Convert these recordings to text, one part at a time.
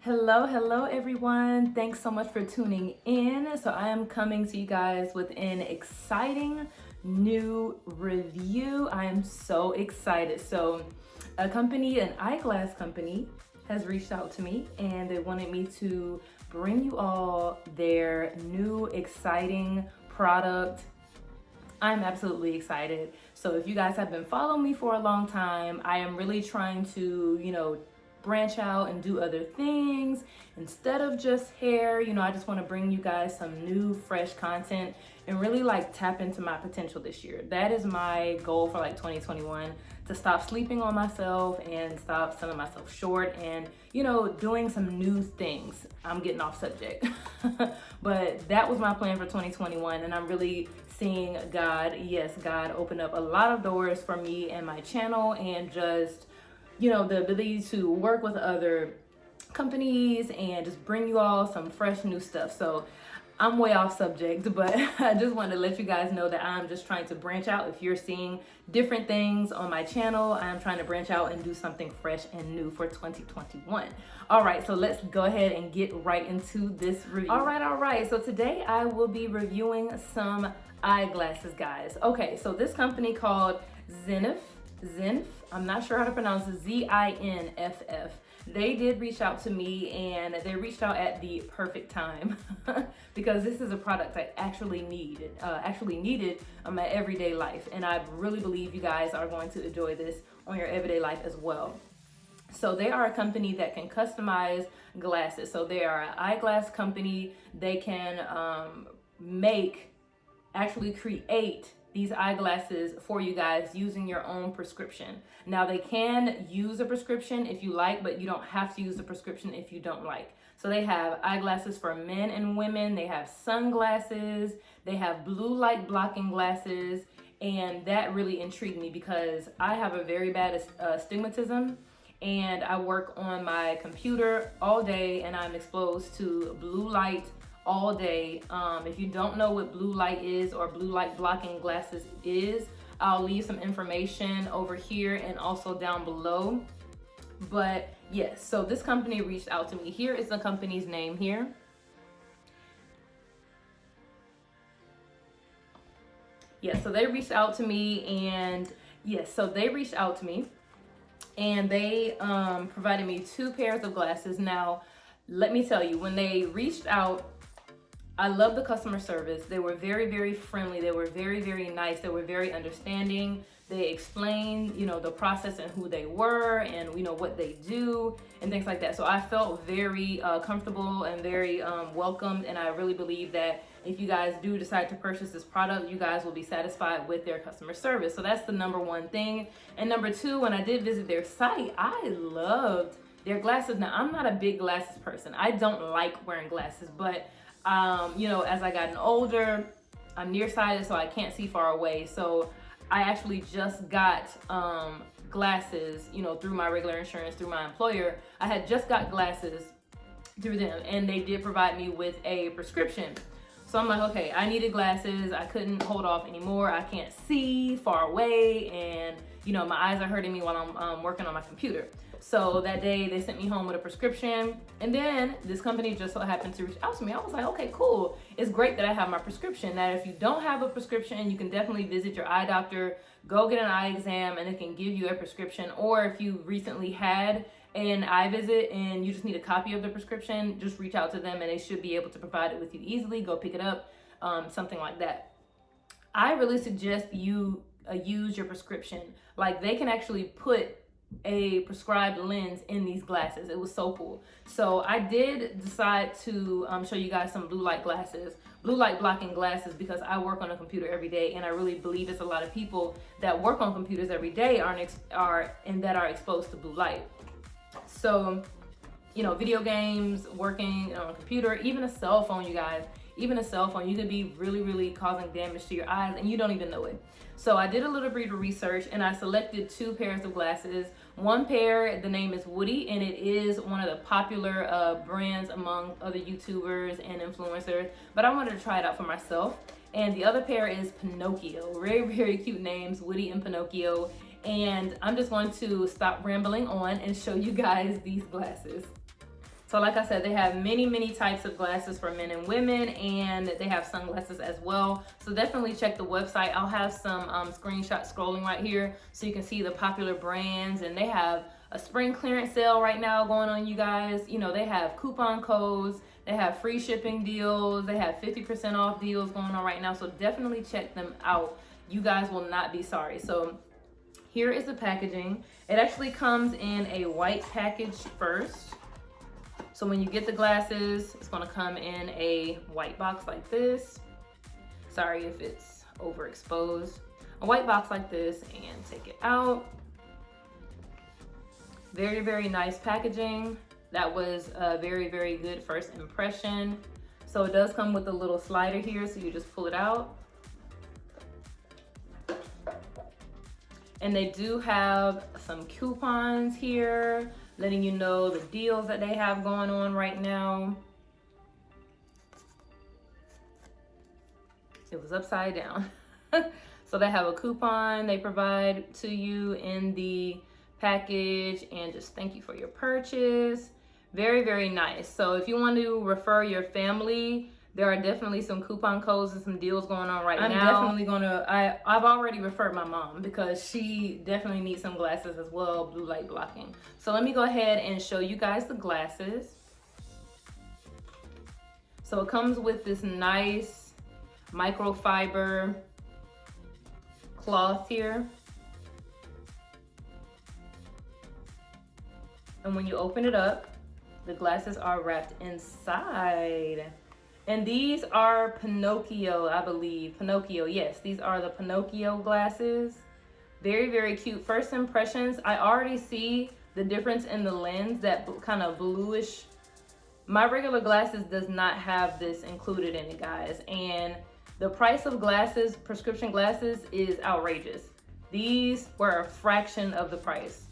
Hello everyone. Thanks so much for tuning in. So I am coming to you guys with an exciting new review. I am so excited. So an eyeglass company has reached out to me and they wanted me to bring you all their new exciting product. I'm absolutely excited. So if you guys have been following me for a long time, I am really trying to, branch out and do other things instead of just hair. I just want to bring you guys some new, fresh content and really tap into my potential this year. That is my goal for 2021, to stop sleeping on myself and stop selling myself short and, doing some new things. I'm getting off subject, but that was my plan for 2021. And I'm really seeing God open up a lot of doors for me and my channel, and just the ability to work with other companies and just bring you all some fresh new stuff. So I'm way off subject, but I just wanted to let you guys know that I'm just trying to branch out. If you're seeing different things on my channel, I'm trying to branch out and do something fresh and new for 2021. All right, so let's go ahead and get right into this review. All right. So today I will be reviewing some eyeglasses, guys. Okay, so this company called Zinff, I'm not sure how to pronounce it, Zinff. They did reach out to me, and they reached out at the perfect time because this is a product I actually needed in my everyday life. And I really believe you guys are going to enjoy this on your everyday life as well. So they are a company that can customize glasses. So they are an eyeglass company. They can create these eyeglasses for you guys using your own prescription. Now they can use a prescription if you like, but you don't have to use a prescription if you don't like. So they have eyeglasses for men and women, they have sunglasses, they have blue light blocking glasses, and that really intrigued me because I have a very bad astigmatism, and I work on my computer all day and I'm exposed to blue light all day. If you don't know what blue light is or blue light blocking glasses is, I'll leave some information over here and also down below. But yes, so this company reached out to me. Here is the company's name here. Yes, so they reached out to me, and they provided me 2 pairs of glasses. Now, let me tell you, when they reached out, I love the customer service. They were very, very friendly. They were very, very nice. They were very understanding. They explained, the process and who they were and, what they do and things like that. So I felt very comfortable and very welcomed. And I really believe that if you guys do decide to purchase this product, you guys will be satisfied with their customer service. So that's the number one thing. And number 2, when I did visit their site, I loved their glasses. Now, I'm not a big glasses person. I don't like wearing glasses, but as I gotten older, I'm nearsighted, so I can't see far away. So I actually just got glasses, through my regular insurance, through my employer. I had just got glasses through them, and they did provide me with a prescription. So I'm like, okay, I needed glasses. I couldn't hold off anymore. I can't see far away, and my eyes are hurting me while I'm working on my computer. So that day they sent me home with a prescription, and then this company just so happened to reach out to me. I was like, okay, cool. It's great that I have my prescription. Now, if you don't have a prescription, you can definitely visit your eye doctor, go get an eye exam, and it can give you a prescription. Or if you recently had an eye visit and you just need a copy of the prescription, just reach out to them and they should be able to provide it with you easily. Go pick it up, something like that. I really suggest you use your prescription. They can actually put a prescribed lens in these glasses. It was so cool. So I did decide to show you guys some blue light blocking glasses, because I work on a computer every day, and I really believe it's a lot of people that work on computers every day are exposed to blue light. So, video games, working on a computer, even a cell phone, you guys. Even a cell phone, you could be really, really causing damage to your eyes and you don't even know it. So I did a little bit of research and I selected 2 pairs of glasses. One pair, the name is Woody, and it is one of the popular brands among other YouTubers and influencers, but I wanted to try it out for myself. And the other pair is Pinocchio. Very, very cute names, Woody and Pinocchio. And I'm just going to stop rambling on and show you guys these glasses. So like I said, they have many types of glasses for men and women, and they have sunglasses as well. So definitely check the website. I'll have some screenshots scrolling right here so you can see the popular brands, and they have a spring clearance sale right now going on, you guys. You know, they have coupon codes, they have free shipping deals, they have 50% off deals going on right now. So definitely check them out. You guys will not be sorry. So here is the packaging. It actually comes in a white package first. So when you get the glasses, it's gonna come in a white box like this. Sorry if it's overexposed. A white box like this, and take it out. Very nice packaging. That was a very good first impression. So it does come with a little slider here, so you just pull it out. And they do have some coupons here, letting you know the deals that they have going on right now. It was upside down. So they have a coupon they provide to you in the package, and just thank you for your purchase. Very nice. So if you want to refer your family, there are definitely some coupon codes and some deals going on right now. I'm definitely gonna, I've already referred my mom because she definitely needs some glasses as well, blue light blocking. So let me go ahead and show you guys the glasses. So it comes with this nice microfiber cloth here. And when you open it up, the glasses are wrapped inside. And these are Pinocchio, I believe. Pinocchio, yes, these are the Pinocchio glasses. Very cute. First impressions, I already see the difference in the lens, that kind of bluish. My regular glasses does not have this included in it, guys. And the price of glasses, prescription glasses, is outrageous. These were a fraction of the price.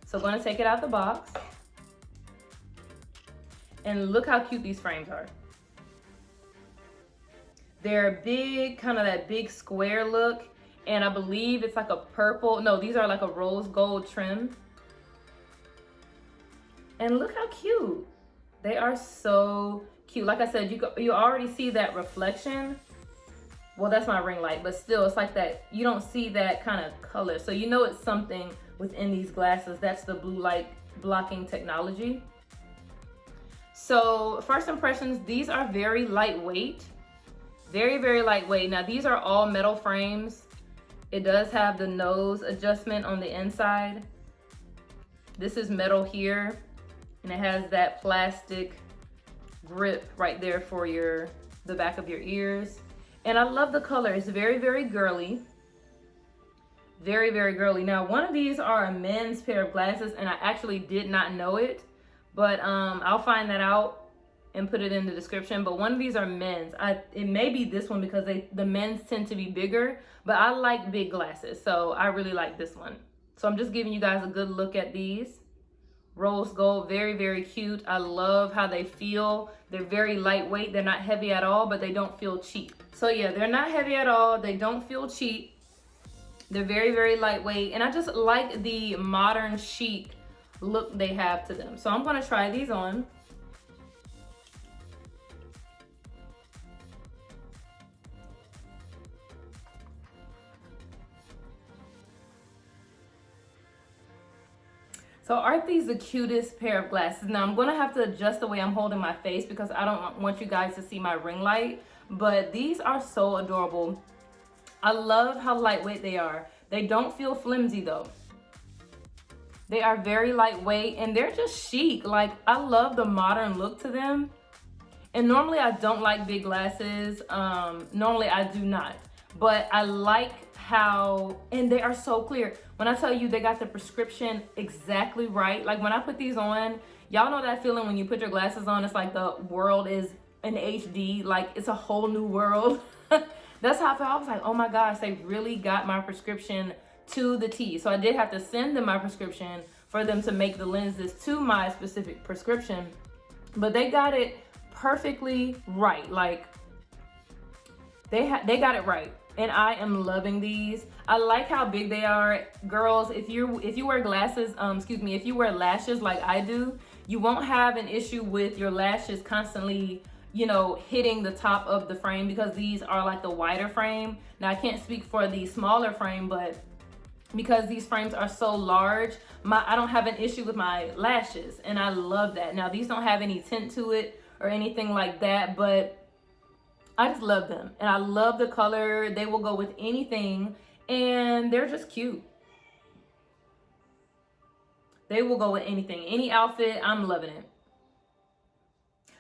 So I'm gonna take it out the box. And look how cute these frames are. They're big, kind of that big square look. And I believe it's like a purple, no, these are like a rose gold trim. And look how cute. They are so cute. Like I said, you already see that reflection. Well, that's my ring light, but still, it's like that, you don't see that kind of color. So you know it's something within these glasses. That's the blue light blocking technology. So first impressions, these are very lightweight. Very lightweight. Now these are all metal frames. It does have the nose adjustment on the inside. This is metal here, and it has that plastic grip right there for the back of your ears. And I love the color. It's very girly. Very girly. Now one of these are a men's pair of glasses, and I actually did not know it, but I'll find that out and put it in the description. But one of these are men's. It may be this one because the men's tend to be bigger, but I like big glasses, so I really like this one. So I'm just giving you guys a good look at these. Rose gold, very cute. I love how they feel. They're very lightweight. They're not heavy at all, but they don't feel cheap. So yeah, they're not heavy at all. They don't feel cheap. They're very lightweight, and I just like the modern chic look they have to them. So I'm gonna try these on. So aren't these the cutest pair of glasses? Now I'm gonna have to adjust the way I'm holding my face because I don't want you guys to see my ring light, but these are so adorable. I love how lightweight they are. They don't feel flimsy though. They are very lightweight, and they're just chic. Like, I love the modern look to them. And normally I don't like big glasses. Normally I do not, but I like how, and they are so clear. When I tell you they got the prescription exactly right, like when I put these on, y'all know that feeling when you put your glasses on, it's like the world is in HD, like it's a whole new world. That's how I felt. I was like, oh my gosh, they really got my prescription to the T. So I did have to send them my prescription for them to make the lenses to my specific prescription, but they got it perfectly right. Like they got it right. and I am loving these. I like how big they are. Girls, if you wear glasses, if you wear lashes like I do, you won't have an issue with your lashes constantly, you know, hitting the top of the frame, because these are like the wider frame. Now I can't speak for the smaller frame, but because these frames are so large, I don't have an issue with my lashes, and I love that. Now these don't have any tint to it or anything like that, but I just love them, and I love the color. They will go with anything, and they're just cute. They will go with anything, any outfit. I'm loving it.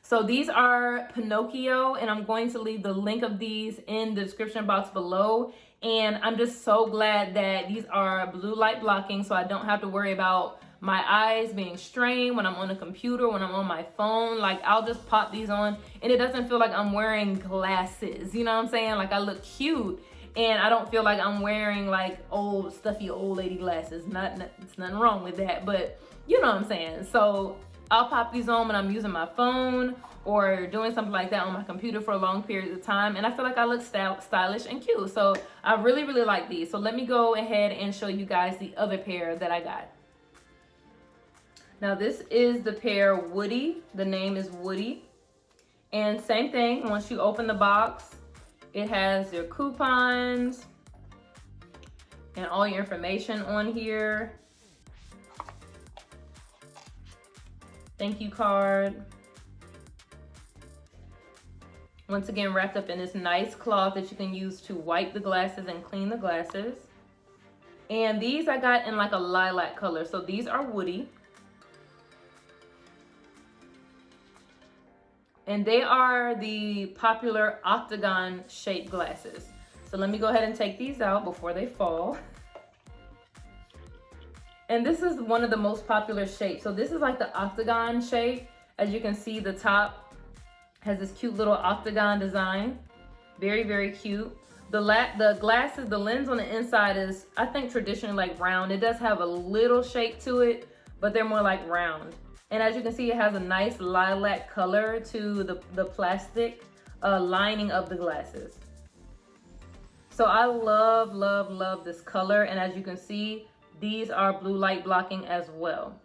So these are Pinocchio, and I'm going to leave the link of these in the description box below. And I'm just so glad that these are blue light blocking, so I don't have to worry about my eyes being strained when I'm on a computer, when I'm on my phone. Like, I'll just pop these on, and it doesn't feel like I'm wearing glasses. You know what I'm saying? Like, I look cute, and I don't feel like I'm wearing like old stuffy old lady glasses. It's nothing wrong with that, but you know what I'm saying. So I'll pop these on when I'm using my phone or doing something like that on my computer for a long period of time, and I feel like I look stylish and cute. So I really, really like these. So let me go ahead and show you guys the other pair that I got. Now this is the pair Woody. The name is Woody. And same thing, once you open the box, it has your coupons and all your information on here. Thank you card. Once again, wrapped up in this nice cloth that you can use to wipe the glasses and clean the glasses. And these I got in like a lilac color. So these are Woody. And they are the popular octagon shaped glasses. So let me go ahead and take these out before they fall. And this is one of the most popular shapes. So this is like the octagon shape. As you can see, the top has this cute little octagon design. Very, very cute. The glasses, the lens on the inside is, I think, traditionally like round. It does have a little shape to it, but they're more like round. And as you can see, it has a nice lilac color to the plastic lining of the glasses. So I love, love, love this color. And as you can see, these are blue light blocking as well.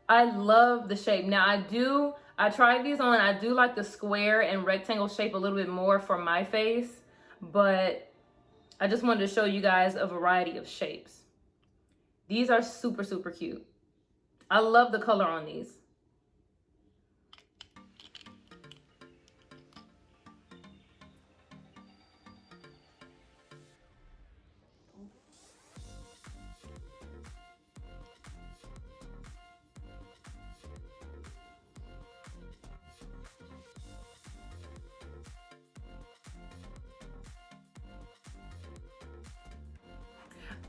I love the shape. Now I tried these on. I do like the square and rectangle shape a little bit more for my face, but I just wanted to show you guys a variety of shapes. These are super, super cute. I love the color on these.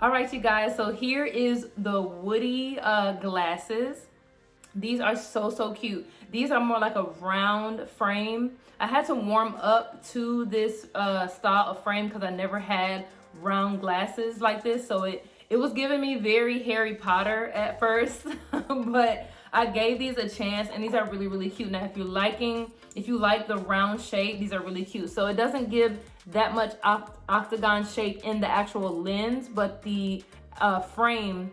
All right, you guys, so here is the Woody glasses. These are so, so cute. These are more like a round frame. I had to warm up to this style of frame because I never had round glasses like this. So it was giving me very Harry Potter at first, but I gave these a chance, and these are really, really cute. Now, if you like the round shape, these are really cute. So it doesn't give that much octagon shape in the actual lens, but the frame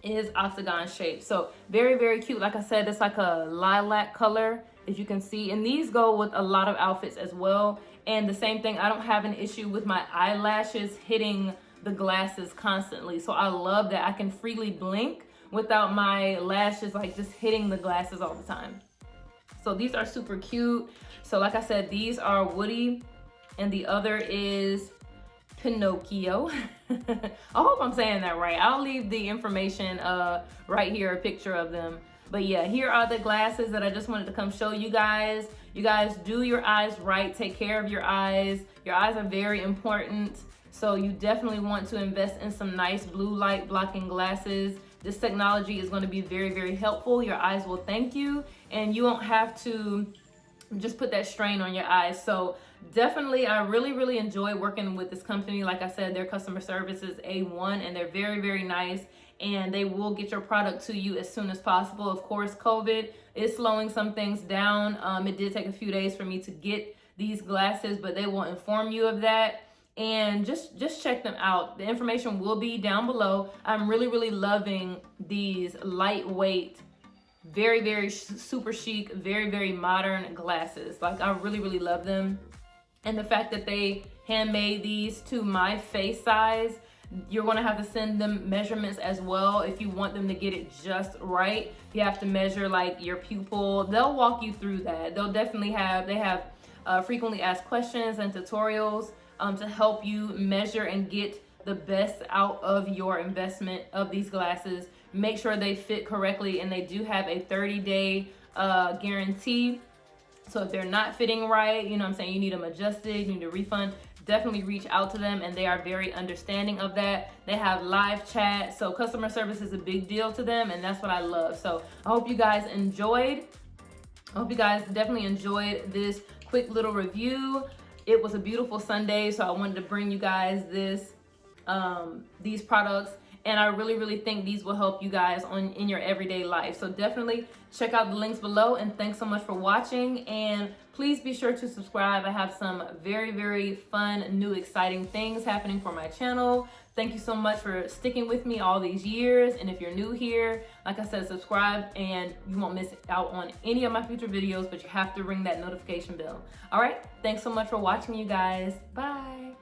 is octagon shape. So very, very cute. Like I said, it's like a lilac color, as you can see. And these go with a lot of outfits as well. And the same thing, I don't have an issue with my eyelashes hitting the glasses constantly. So I love that I can freely blink without my lashes like just hitting the glasses all the time. So these are super cute. So like I said, these are Woody, and the other is Pinocchio. I hope I'm saying that right. I'll leave the information right here, a picture of them. But yeah, here are the glasses that I just wanted to come show you guys. You guys, do your eyes right. Take care of your eyes. Your eyes are very important. So you definitely want to invest in some nice blue light blocking glasses. This technology is going to be very, very helpful. Your eyes will thank you, and you won't have to just put that strain on your eyes. So definitely, I really, really enjoy working with this company. Like I said, their customer service is A1, and they're very, very nice, and they will get your product to you as soon as possible. Of course, COVID is slowing some things down. It did take a few days for me to get these glasses, but they will inform you of that. and just check them out. The information will be down below. I'm really loving these lightweight, very super chic, very modern glasses. Like, I really love them. And the fact that they handmade these to my face size, you're going to have to send them measurements as well if you want them to get it just right. You have to measure like your pupil. They'll walk you through that. They'll definitely have, they have frequently asked questions and tutorials to help you measure and get the best out of your investment of these glasses. Make sure they fit correctly, and they do have a 30-day guarantee. So if they're not fitting right, you know what I'm saying, you need them adjusted, you need a refund, definitely reach out to them, and they are very understanding of that. They have live chat, so customer service is a big deal to them, and that's what I love. So I hope you guys enjoyed. I hope you guys definitely enjoyed this quick little review. It was a beautiful Sunday, so I wanted to bring you guys these products, and I really think these will help you guys in your everyday life. So definitely check out the links below, and thanks so much for watching, and please be sure to subscribe. I have some very fun, new, exciting things happening for my channel. Thank you so much for sticking with me all these years, and if you're new here, like I said, subscribe and you won't miss out on any of my future videos, but you have to ring that notification bell. All right, thanks so much for watching, you guys. Bye.